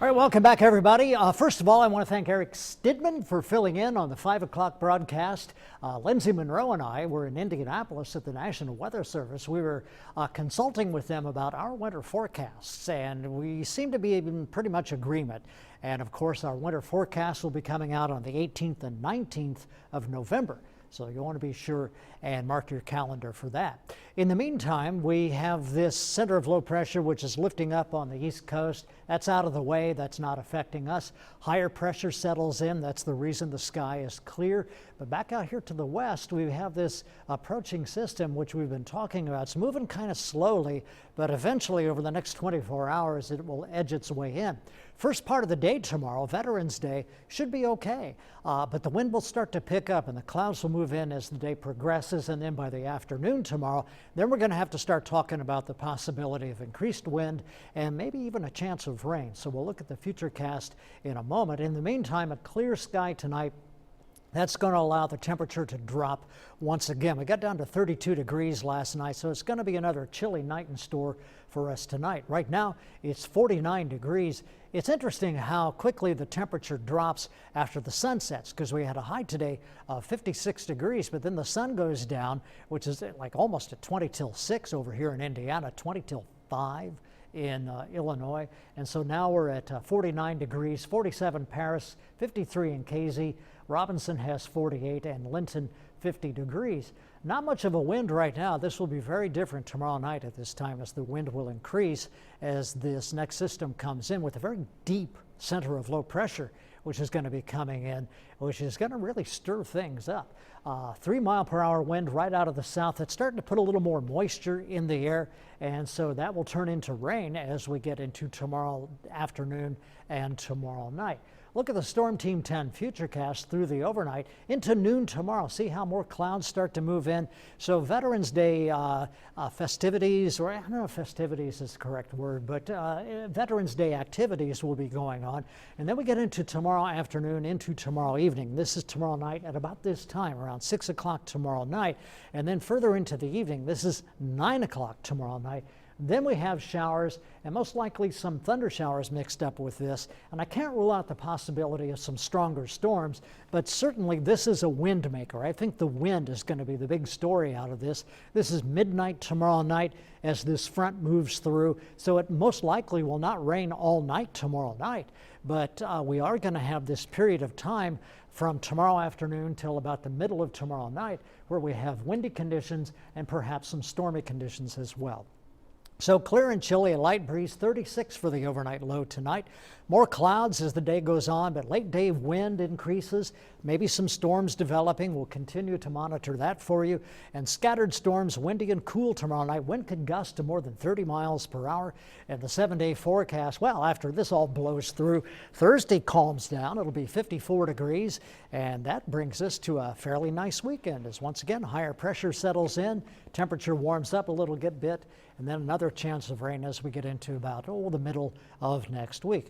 All right, welcome back, everybody. First of all, I want to thank Eric Stidman for filling in on the 5 o'clock broadcast. Lindsay Monroe and I were in Indianapolis at the National Weather Service. We were consulting with them about our winter forecasts, and we seem to be in pretty much agreement. And of course, our winter forecast will be coming out on the 18th and 19th of November. So you want to be sure and mark your calendar for that. In the meantime, we have this center of low pressure, which is lifting up on the east coast. That's out of the way. That's not affecting us. Higher pressure settles in. That's the reason the sky is clear. But back out here to the west, we have this approaching system, which we've been talking about. It's moving kind of slowly, but eventually over the next 24 hours, it will edge its way in. First part of the day tomorrow, Veterans Day, should be okay, but the wind will start to pick up and the clouds will move in as the day progresses, and then by the afternoon tomorrow, then we're going to have to start talking about the possibility of increased wind and maybe even a chance of rain. So we'll look at the futurecast in a moment. In the meantime, a clear sky tonight. That's going to allow the temperature to drop once again. We got down to 32 degrees last night, so it's going to be another chilly night in store for us tonight. Right now, it's 49 degrees. It's interesting how quickly the temperature drops after the sun sets, because we had a high today of 56 degrees, but then the sun goes down, which is like almost at 20 till 6 over here in Indiana, 20 till 5 in Illinois. And so now we're at 49 degrees, 47 Paris, 53 in Casey. Robinson has 48 and Linton 50 degrees. Not much of a wind right now. This will be very different tomorrow night at this time, as the wind will increase as this next system comes in with a very deep center of low pressure, which is going to be coming in, which is going to really stir things up. 3-mile-per-hour wind right out of the south. It's starting to put a little more moisture in the air, and so that will turn into rain as we get into tomorrow afternoon and tomorrow night. Look at the Storm Team 10 futurecast through the overnight into noon tomorrow. See how more clouds start to move in. So Veterans Day festivities, or I don't know if festivities is the correct word, but Veterans Day activities will be going on. And then we get into tomorrow afternoon, into tomorrow evening. This is tomorrow night at about this time, around 6 o'clock tomorrow night. And then further into the evening, this is 9 o'clock tomorrow night. Then we have showers, and most likely some thunder showers mixed up with this. And I can't rule out the possibility of some stronger storms, but certainly this is a wind maker. I think the wind is going to be the big story out of this. This is midnight tomorrow night as this front moves through, so it most likely will not rain all night tomorrow night. But we are going to have this period of time from tomorrow afternoon till about the middle of tomorrow night where we have windy conditions and perhaps some stormy conditions as well. So clear and chilly, a light breeze, 36 for the overnight low tonight. More clouds as the day goes on, but late day wind increases. Maybe some storms developing. We'll continue to monitor that for you. And scattered storms, windy and cool tomorrow night. Wind could gust to more than 30 miles per hour. And the 7-day forecast, well, after this all blows through, Thursday calms down. It'll be 54 degrees. And that brings us to a fairly nice weekend as once again higher pressure settles in. Temperature warms up a little bit. And then another chance of rain as we get into about the middle of next week.